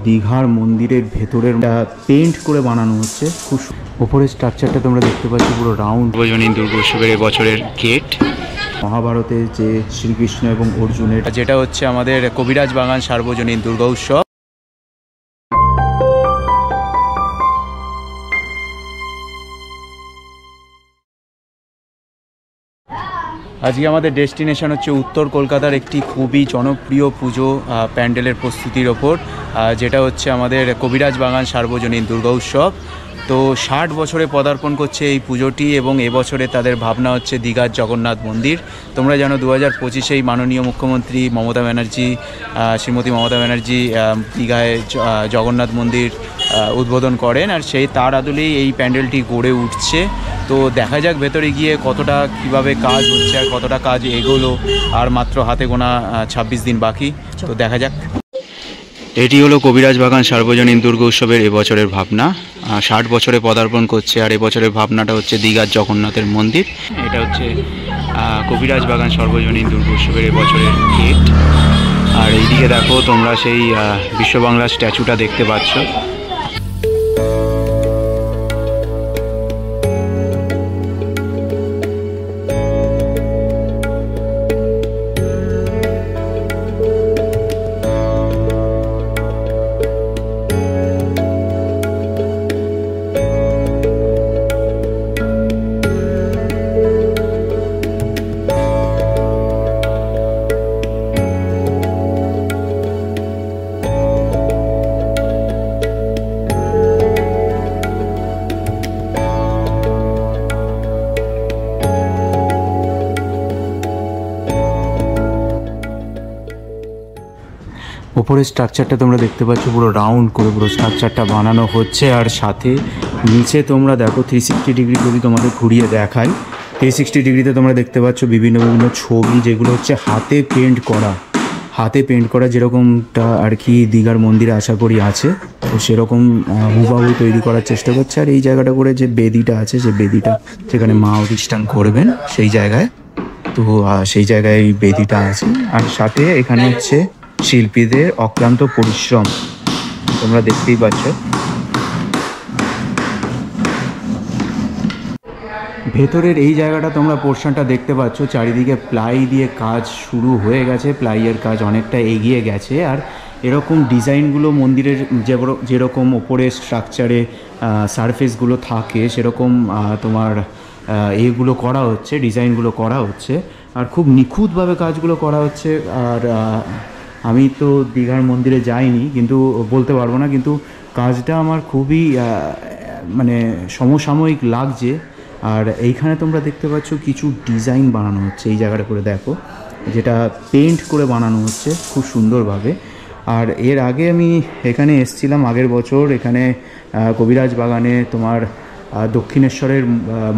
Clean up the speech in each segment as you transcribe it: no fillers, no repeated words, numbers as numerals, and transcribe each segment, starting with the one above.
দীঘার মন্দিরের ভেতরের পেন্ট করে বানানো হচ্ছে। খুব উপরের স্ট্রাকচারটা তোমরা দেখতে পাচ্ছ পুরো রাউন্ড। সার্বজনীন দুর্গোৎসবের এবছরের গেট মহাভারতের যে শ্রীকৃষ্ণ এবং অর্জুনের, যেটা হচ্ছে আমাদের কবিরাজ বাগান সার্বজনীন দুর্গা উৎসব। আজকে আমাদের ডেস্টিনেশন হচ্ছে উত্তর কলকাতার একটি খুবই জনপ্রিয় পুজো প্যান্ডেলের প্রস্তুতির ওপর, যেটা হচ্ছে আমাদের কবিরাজ বাগান সার্বজনীন দুর্গা উৎসব। তো 60 বছরে পদার্পণ করছে এই পুজোটি এবং এবছরে তাদের ভাবনা হচ্ছে দীঘার জগন্নাথ মন্দির। তোমরা জানো 2025-এই মাননীয় মুখ্যমন্ত্রী মমতা ব্যানার্জি, শ্রীমতী মমতা ব্যানার্জি দীঘায় জগন্নাথ মন্দির উদ্বোধন করেন, আর সেই তার আদলেই এই প্যান্ডেলটি গড়ে উঠছে। তো দেখা যাক ভেতরে গিয়ে কতটা কীভাবে কাজ হচ্ছে আর কতটা কাজ এগোলো, আর মাত্র হাতে গোনা 26 দিন বাকি। তো দেখা যাক। এটি হলো কবিরাজ বাগান সার্বজনীন দুর্গা উৎসবের এবছরের ভাবনা। 60 বছরে পদার্পণ করছে, আর এবছরের ভাবনাটা হচ্ছে দীঘার জগন্নাথের মন্দির। এটা হচ্ছে কবিরাজ বাগান সার্বজনীন দুর্গা উৎসবের এবছরের গেট। আর এইদিকে দেখো তোমরা সেই বিশ্ব বাংলার স্ট্যাচুটা দেখতে পাচ্ছ। উপরের স্ট্রাকচারটা তোমরা দেখতে পাচ্ছ পুরো রাউন্ড করে পুরো স্ট্রাকচারটা বানানো হচ্ছে, আর সাথে নিচে তোমরা দেখো 360 ডিগ্রি যদি তোমাদের ঘুরিয়ে দেখাই, 360 ডিগ্রিতে তোমরা দেখতে পাচ্ছ বিভিন্ন বিভিন্ন ছবি, যেগুলো হচ্ছে হাতে পেন্ট করা যেরকমটা আর কি দীঘার মন্দিরে আশা করি আছে, তো সেরকম হুবাহু তৈরি করার চেষ্টা করছে। আর এই জায়গাটা করে যে বেদিটা আছে, যে বেদিটা যেখানে মা অধিষ্ঠান করবেন সেই জায়গায়, তো সেই জায়গায় এই বেদিটা আছে। আর সাথে এখানে হচ্ছে শিল্পীদের অক্লান্ত পরিশ্রম তোমরা দেখতেই পাচ্ছ। ভেতরের এই জায়গাটা তোমরা পোর্শনটা দেখতে পাচ্ছ, চারিদিকে প্লাই দিয়ে কাজ শুরু হয়ে গেছে, প্লাইয়ের কাজ অনেকটা এগিয়ে গেছে। আর এরকম ডিজাইনগুলো মন্দিরের যেরকম ওপরে স্ট্রাকচারে সারফেসগুলো থাকে সেরকম তোমার এগুলো করা হচ্ছে, ডিজাইনগুলো করা হচ্ছে, আর খুব নিখুঁতভাবে কাজগুলো করা হচ্ছে। আর আমি তো দীঘার মন্দিরে যাইনি, কিন্তু বলতে পারবো না, কিন্তু কাজটা আমার খুবই মানে সমসাময়িক লাগছে। আর এইখানে তোমরা দেখতে পাচ্ছ কিছু ডিজাইন বানানো হচ্ছে এই জায়গাটা করে দেখো, যেটা পেন্ট করে বানানো হচ্ছে খুব সুন্দরভাবে। আর এর আগে আমি এখানে এসেছিলাম আগের বছর, এখানে কবিরাজ বাগানে তোমার দক্ষিণেশ্বরের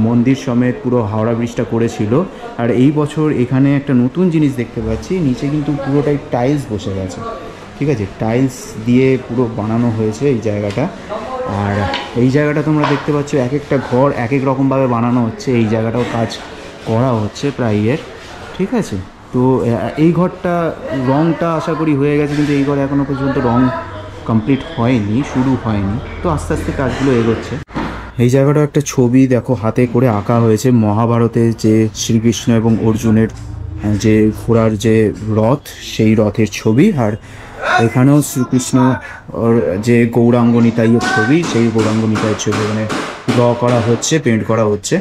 মন্দির সমেত পুরো হাওড়া ব্রিজটা করেছিল। আর এই বছর এখানে একটা নতুন জিনিস দেখতে পাচ্ছি, নিচে কিন্তু পুরোটাই টাইলস বসে গেছে, ঠিক আছে, টাইলস দিয়ে পুরো বানানো হয়েছে এই জায়গাটা। আর এই জায়গাটা তোমরা দেখতে পাচ্ছ এক একটা ঘর এক এক রকমভাবে বানানো হচ্ছে, এই জায়গাটাও কাজ করা হচ্ছে প্রায়, ঠিক আছে। তো এই ঘরটা রংটা আশা করি হয়ে গেছে, কিন্তু এই ঘরে এখনও পর্যন্ত রং কমপ্লিট হয়নি, শুরু হয়নি, তো আস্তে আস্তে কাজগুলো এগোচ্ছে। এই জায়গাটা একটা ছবি দেখো হাতে করে আঁকা হয়েছে, মহাভারতের যে শ্রীকৃষ্ণ এবং অর্জুনের যে ঘোড়ার যে রথ, সেই রথের ছবি। আর এখানেও শ্রীকৃষ্ণ যে গৌরাঙ্গ নিতাইয়ের ছবি, সেই গৌরাঙ্গ নিতাইয়ের ছবি এখানে ড্র করা হচ্ছে, পেন্ট করা হচ্ছে।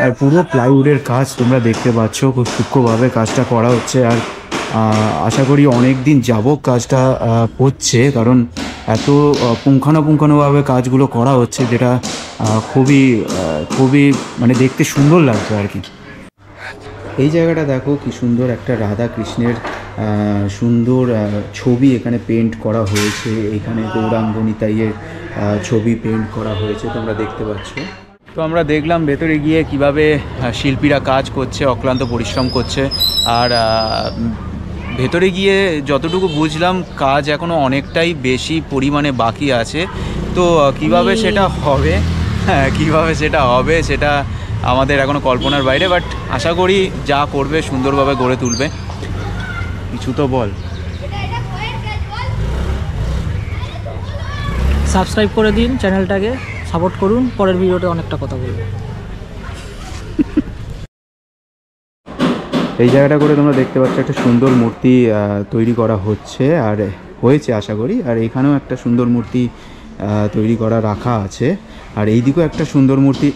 আর পুরো প্লাইউডের কাজ তোমরা দেখতে পাচ্ছ, খুব সূক্ষ্মভাবে কাজটা করা হচ্ছে। আর আশা করি অনেক দিন যাবত কাজটা হচ্ছে, কারণ এত পুঙ্খানুপুঙ্খানুভাবে কাজগুলো করা হচ্ছে, যেটা খুবই মানে দেখতে সুন্দর লাগছে আর কি। এই জায়গাটা দেখো কি সুন্দর একটা রাধা কৃষ্ণের সুন্দর ছবি এখানে পেন্ট করা হয়েছে, এখানে গৌরাঙ্গ নিতাইয়ের ছবি পেন্ট করা হয়েছে তোমরা দেখতে পাচ্ছ। তো আমরা দেখলাম ভেতরে গিয়ে কিভাবে শিল্পীরা কাজ করছে, অক্লান্ত পরিশ্রম করছে। আর ভেতরে গিয়ে যতটুকু বুঝলাম কাজ এখনও অনেকটাই বেশি পরিমাণে বাকি আছে। তো কিভাবে সেটা হবে সেটা আমাদের এখনও কল্পনার বাইরে, বাট আশা করি যা করবে সুন্দরভাবে গড়ে তুলবে। কিছু তো বল। সাবস্ক্রাইব করে দিন চ্যানেলটাকে, সাপোর্ট করুন। পরের ভিডিওতে অনেকটা কথা বলবো। এই জায়গাটা করে তোমরা দেখতে পাচ্ছ একটা সুন্দর মূর্তি তৈরি করা হচ্ছে, আর হয়েছে আশা করি। আর এখানেও একটা সুন্দর মূর্তি তৈরি করা রাখা আছে, আর এই দিকেও একটা সুন্দর মূর্তি।